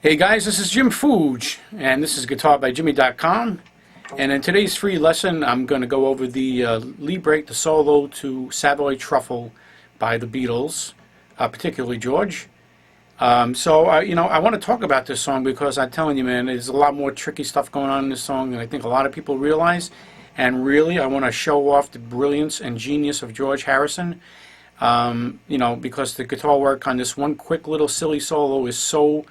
Hey guys, this is Jim Fuge, and this is guitarbyjimi.com. And in today's free lesson, I'm going to go over the lead break, the solo to Savoy Truffle by the Beatles, particularly George. I want to talk about this song because I'm telling you, man, there's a lot more tricky stuff going on in this song than I think a lot of people realize. And really, I want to show off the brilliance and genius of George Harrison. Because the guitar work on this one quick little silly solo is so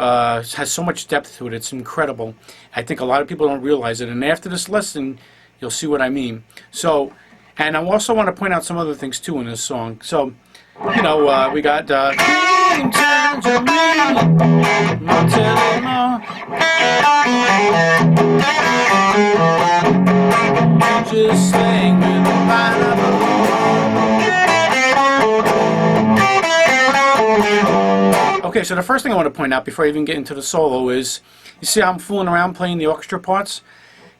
has so much depth to it. It's incredible. I think a lot of people don't realize it, and after this lesson you'll see what I mean. So, and I also want to point out some other things too in this song. So, we got just sing with the Okay, so the first thing I want to point out before I even get into the solo is, you see how I'm fooling around playing the orchestra parts?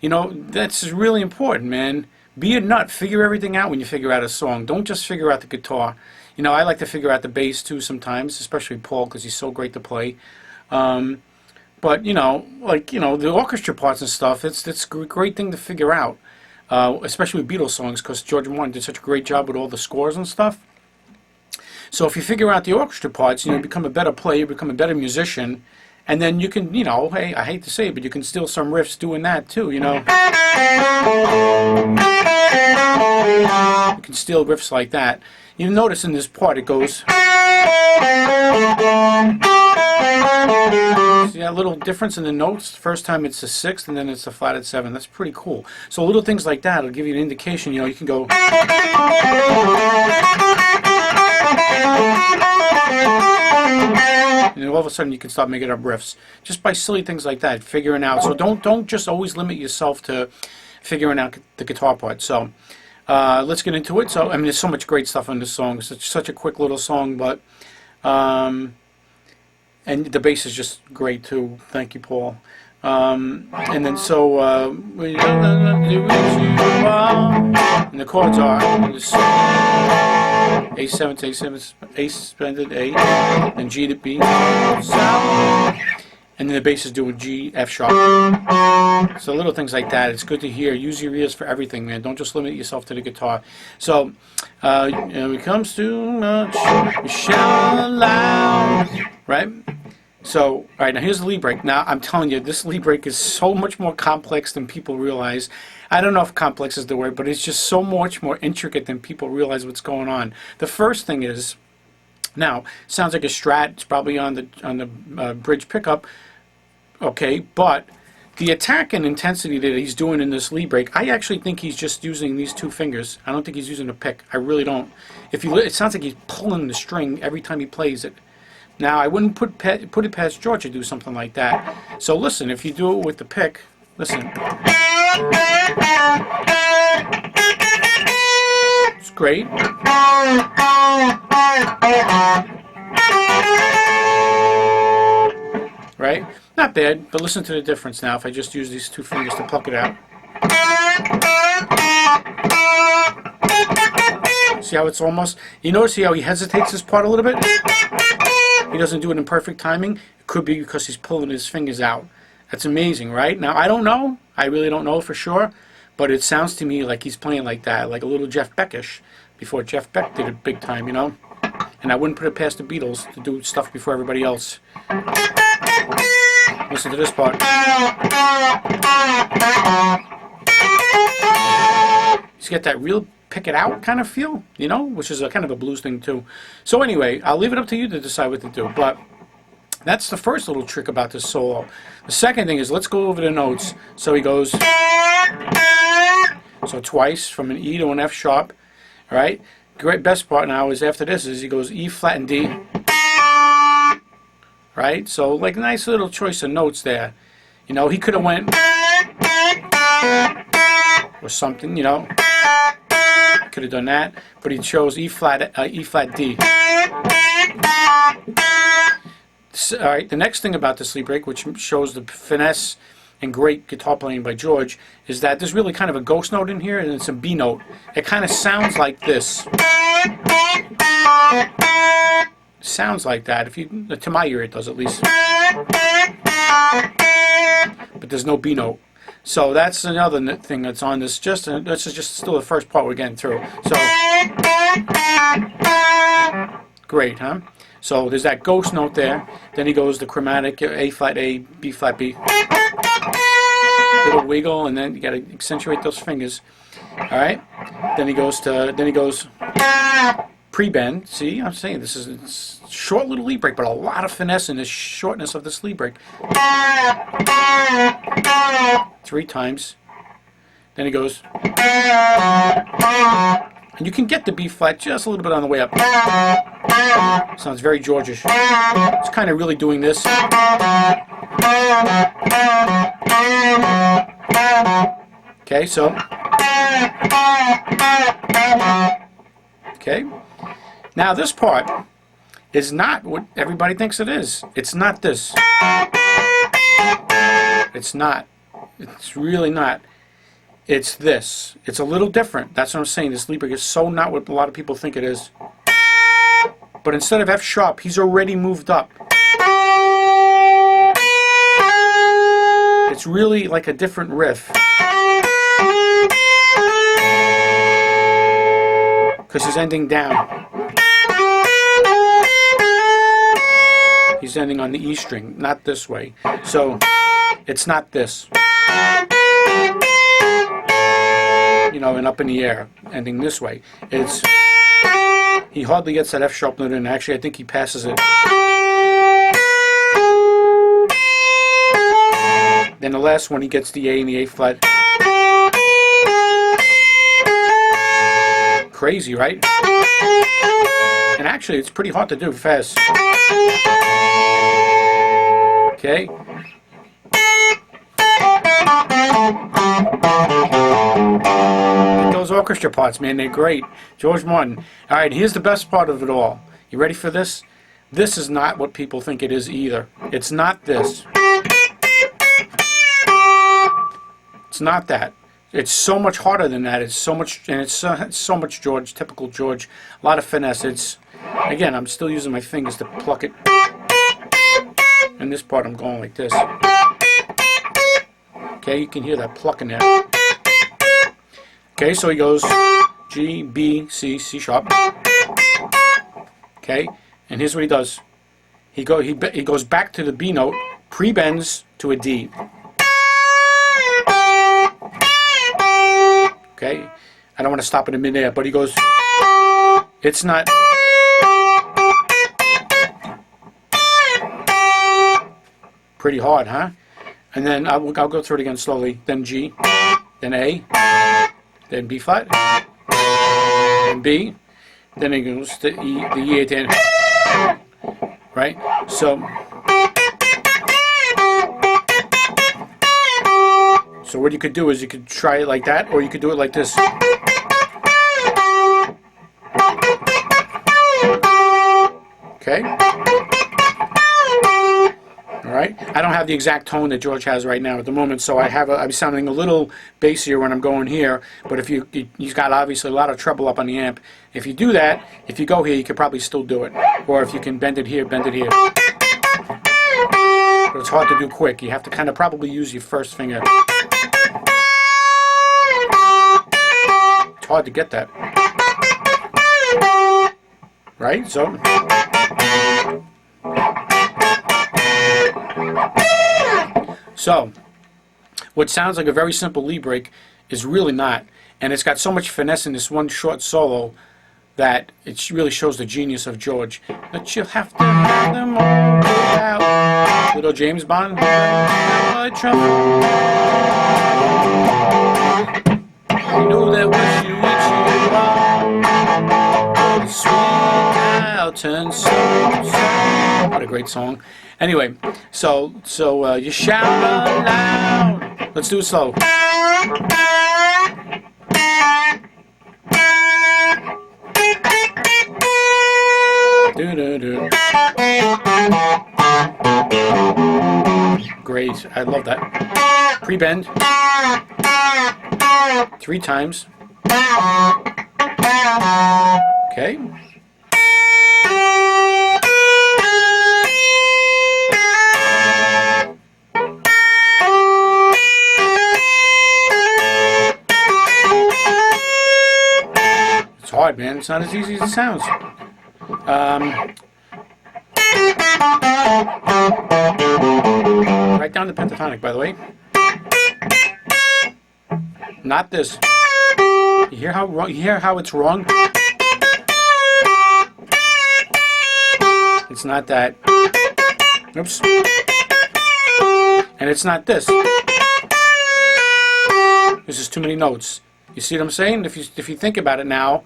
That's really important, man. Be a nut. Figure everything out when you figure out a song. Don't just figure out the guitar. I like to figure out the bass too sometimes, especially Paul because he's so great to play. The orchestra parts and stuff, it's a great thing to figure out, especially with Beatles songs because George Martin did such a great job with all the scores and stuff. So if you figure out the orchestra parts, you become a better player, become a better musician, and then you can, hey, I hate to say it, but you can steal some riffs doing that too, You can steal riffs like that. You notice in this part it goes. See that little difference in the notes? First time it's a sixth and then it's a flatted seven. That's pretty cool. So little things like that will give you an indication, you can go. And then all of a sudden you can start making up riffs just by silly things like that, figuring out. So don't just always limit yourself to figuring out the guitar part. So let's get into it. So there's so much great stuff on this song. It's such a quick little song, but and the bass is just great too. Thank you, Paul. And then and the chords are A7 to A7, A suspended, A, and G to B, and then the bass is doing G, F sharp. So little things like that. It's good to hear. Use your ears for everything, man. Don't just limit yourself to the guitar. So, when it comes too much, you shout aloud, right? So, all right, now here's the lead break. Now, I'm telling you, this lead break is so much more complex than people realize. I don't know if complex is the word, but it's just so much more intricate than people realize what's going on. The first thing is, now, sounds like a Strat. It's probably on the bridge pickup, okay, but the attack and intensity that he's doing in this lead break, I actually think he's just using these two fingers. I don't think he's using a pick. I really don't. It sounds like he's pulling the string every time he plays it. Now, I wouldn't put it past George to do something like that. So listen, if you do it with the pick, listen. It's great. Right? Not bad, but listen to the difference now if I just use these two fingers to pluck it out. See how it's almost... You notice how he hesitates this part a little bit? He doesn't do it in perfect timing. It could be because he's pulling his fingers out. That's amazing, right? Now, I don't know. I really don't know for sure. But it sounds to me like he's playing like that, like a little Jeff Beckish, before Jeff Beck did it big time, And I wouldn't put it past the Beatles to do stuff before everybody else. Listen to this part. He's got that real pick it out kind of feel, which is a kind of a blues thing too. So anyway, I'll leave it up to you to decide what to do. But that's the first little trick about this solo. The second thing is, let's go over the notes. So he goes, so twice from an E to an F sharp. All right. Great best part now is after this is he goes E flat and D. Right. So like nice little choice of notes there. He could have went or something. Could have done that, but he chose E flat D. All right, the next thing about this lead break, which shows the finesse and great guitar playing by George, is that there's really kind of a ghost note in here, and it's a B note. It kind of sounds like this. Sounds like that. To my ear, it does at least. but there's no B note. So that's another thing that's on this. This is just still the first part we're getting through. So great, huh? So there's that ghost note there. Then he goes the chromatic A flat A, B flat B. Little wiggle, and then you got to accentuate those fingers. All right. Then he goes pre-bend. See, I'm saying this is a short little lead break, but a lot of finesse in the shortness of this lead break. 3 times. Then he goes, and you can get the B flat just a little bit on the way up. Sounds very Georgish. It's kind of really doing this. Okay, so. Okay. Now this part is not what everybody thinks it is. It's not this. It's not. It's really not. It's this. It's a little different. That's what I'm saying. This lead break is so not what a lot of people think it is. But instead of F sharp, he's already moved up. It's really like a different riff. Because he's ending down. He's ending on the E string, not this way. So it's not this. You know, and up in the air, ending this way. It's, he hardly gets that F sharp note in. Actually, I think he passes it. Then the last one, he gets the A and the A flat. Crazy, right? And actually, it's pretty hard to do fast. Okay. Those orchestra parts, man, they're great. George Martin. All right, here's the best part of it all. You ready for this? This is not what people think it is either. It's not this. It's not that. It's so much harder than that. It's so much, and it's so much George, typical George. A lot of finesse. It's, again, I'm still using my fingers to pluck it. And this part I'm going like this. Okay, you can hear that plucking there. Okay, so he goes G, B, C, C sharp. Okay, and here's what he does. He goes back to the B note, pre-bends to a D. Okay, I don't want to stop it in midair, but he goes, it's not. Pretty hard, huh? And then I'll go through it again slowly. Then G, then A, then B flat, then B, then it goes to E, the E at the end. Right? So what you could do is you could try it like that, or you could do it like this. Okay? Alright? I don't have the exact tone that George has right now at the moment, so I'm sounding a little bassier when I'm going here, but if he's got obviously a lot of treble up on the amp. If you do that, if you go here, you could probably still do it. Or if you can bend it here, bend it here. But it's hard to do quick. You have to kind of probably use your first finger. It's hard to get that. Right? So, what sounds like a very simple lead break is really not. And it's got so much finesse in this one short solo that it really shows the genius of George. But you'll have to have them all out. Little James Bond. Savoy Truffle. You know that what you eat, you wrong. Sweet Alton song. What a great song. Anyway, so you shout out loud. Let's do it slow. Do-do-do. Great, I love that. Pre-bend. 3 times. Okay. hard, man. It's not as easy as it sounds. Write down the pentatonic, by the way. Not this. You hear how wrong? You hear how it's wrong? It's not that. Oops. And it's not this. This is too many notes. You see what I'm saying? If you think about it now,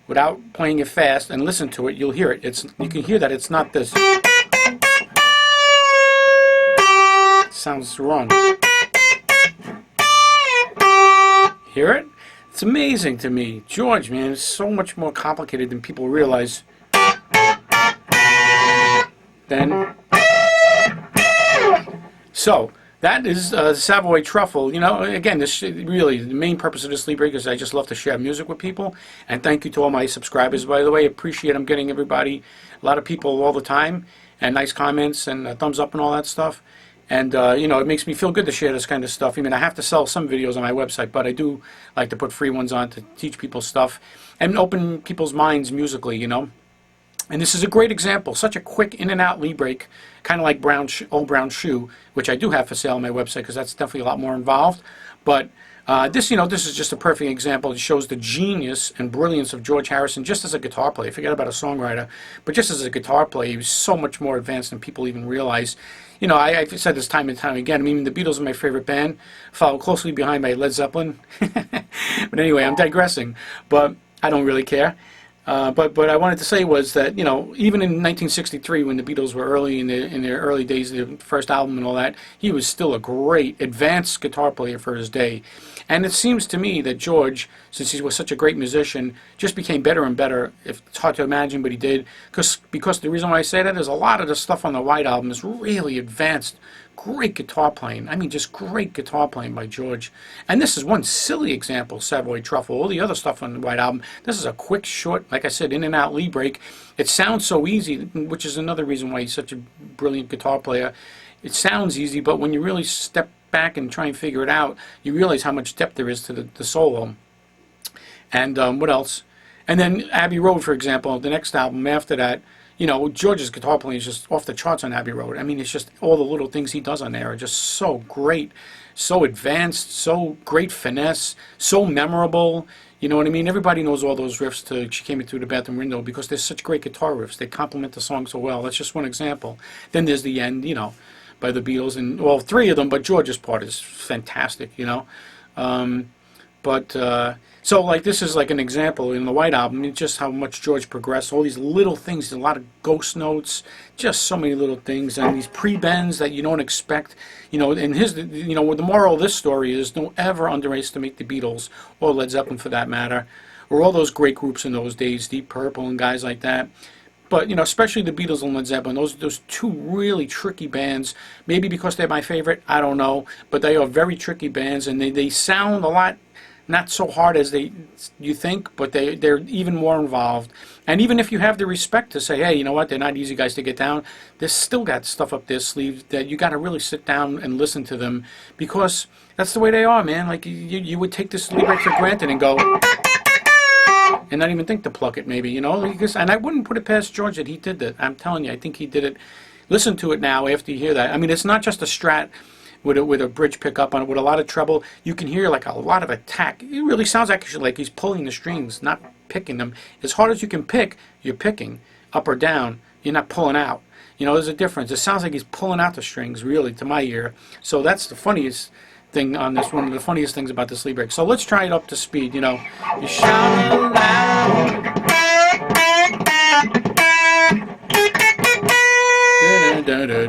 without playing it fast and listen to it, you'll hear it. You can hear that it's not this. It sounds wrong. Hear it? It's amazing to me. George, man, is so much more complicated than people realize. So that is Savoy Truffle. You know, again, this really the main purpose of this sleep break is I just love to share music with people. And thank you to all my subscribers, by the way. Appreciate I'm getting everybody, a lot of people all the time, and nice comments and thumbs up and all that stuff. And, you know, it makes me feel good to share this kind of stuff. I mean, I have to sell some videos on my website, but I do like to put free ones on to teach people stuff and open people's minds musically, you know. And this is a great example. Such a quick in and out lead break, kind of like Old Brown Shoe, which I do have for sale on my website because that's definitely a lot more involved. But this, you know, this is just a perfect example. It shows the genius and brilliance of George Harrison just as a guitar player. Forget about a songwriter, but just as a guitar player, he was so much more advanced than people even realize. You know, I've said this time and time again. I mean, the Beatles are my favorite band, followed closely behind by Led Zeppelin. But anyway, I'm digressing. But I don't really care. But what I wanted to say was that, you know, even in 1963 when the Beatles were early in their early days, their first album and all that, he was still a great advanced guitar player for his day. And it seems to me that George, since he was such a great musician, just became better and better. It's hard to imagine, but he did. Because the reason why I say that is a lot of the stuff on the White Album is really advanced, great guitar playing. I mean, just great guitar playing by George. And this is one silly example, Savoy Truffle. All the other stuff on the White Album, this is a quick, short, like I said, in and out lead break. It sounds so easy, which is another reason why he's such a brilliant guitar player. It sounds easy, but when you really step back and try and figure it out, you realize how much depth there is to the solo. And what else? And then Abbey Road, for example, the next album after that, you know, George's guitar playing is just off the charts on Abbey Road. I mean, it's just all the little things he does on there are just so great, so advanced, so great finesse, so memorable. You know what I mean? Everybody knows all those riffs to She Came In Through the Bathroom Window because they're such great guitar riffs. They complement the song so well. That's just one example. Then there's The End, you know, by the Beatles, and well, three of them, but George's part is fantastic, you know. So like this is like an example in the White Album, it's just how much George progressed. All these little things, a lot of ghost notes, just so many little things, and these pre-bends that you don't expect. You know, and you know, the moral of this story is don't ever underestimate the Beatles or Led Zeppelin for that matter, or all those great groups in those days, Deep Purple and guys like that. But, you know, especially the Beatles and Led Zeppelin, those two really tricky bands, maybe because they're my favorite, I don't know, but they are very tricky bands, and they sound a lot, not so hard as you think, but they're even more involved. And even if you have the respect to say, hey, you know what, they're not easy guys to get down, they've still got stuff up their sleeve that you got to really sit down and listen to them, because that's the way they are, man. Like, you would take this lead right for granted and go, and not even think to pluck it, maybe, you know. And I wouldn't put it past George that he did that. I'm telling you, I think he did it. Listen to it now after you hear that. I mean, it's not just a Strat with a bridge pickup on it with a lot of treble. You can hear like a lot of attack. It really sounds actually like he's pulling the strings, not picking them. As hard as you can pick, you're picking up or down. You're not pulling out. You know, there's a difference. It sounds like he's pulling out the strings, really, to my ear. So that's the funniest thing on this, one of the funniest things about this lead break. So let's try it up to speed, you know. You shout aloud. Da, da, da, da.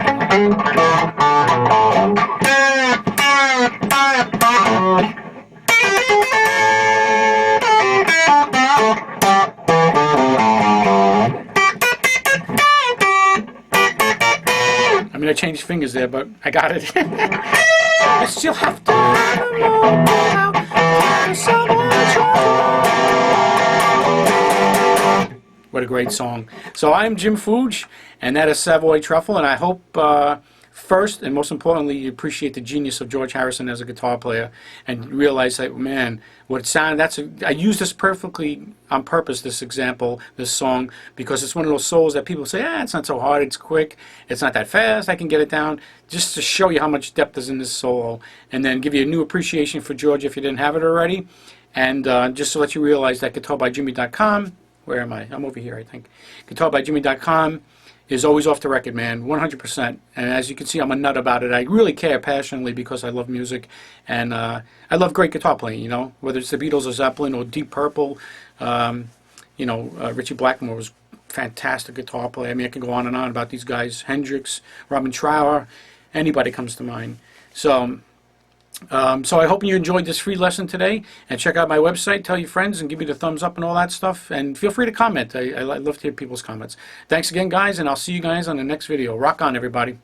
I mean, I changed fingers there, but I got it. I still have to What a great song. So I'm Jim Fuge, and that is Savoy Truffle, and I hope first and most importantly, you appreciate the genius of George Harrison as a guitar player, and realize that, man, what it sounded. I use this perfectly on purpose. This example, this song, because it's one of those solos that people say, it's not so hard, it's quick, it's not that fast, I can get it down. Just to show you how much depth is in this solo, and then give you a new appreciation for George if you didn't have it already, and just to let you realize that guitarbyjimi.com. Where am I? I'm over here, I think. guitarbyjimi.com is always off the record, man, 100%. And as you can see, I'm a nut about it. I really care passionately because I love music, and I love great guitar playing, you know, whether it's the Beatles or Zeppelin or Deep Purple. Richie Blackmore was a fantastic guitar player. I mean, I can go on and on about these guys. Hendrix, Robin Trower, anybody comes to mind. So I hope you enjoyed this free lesson today, and check out my website, tell your friends, and give me the thumbs up and all that stuff, and feel free to comment. I love to hear people's comments. Thanks again, guys, and I'll see you guys on the next video. Rock on, everybody.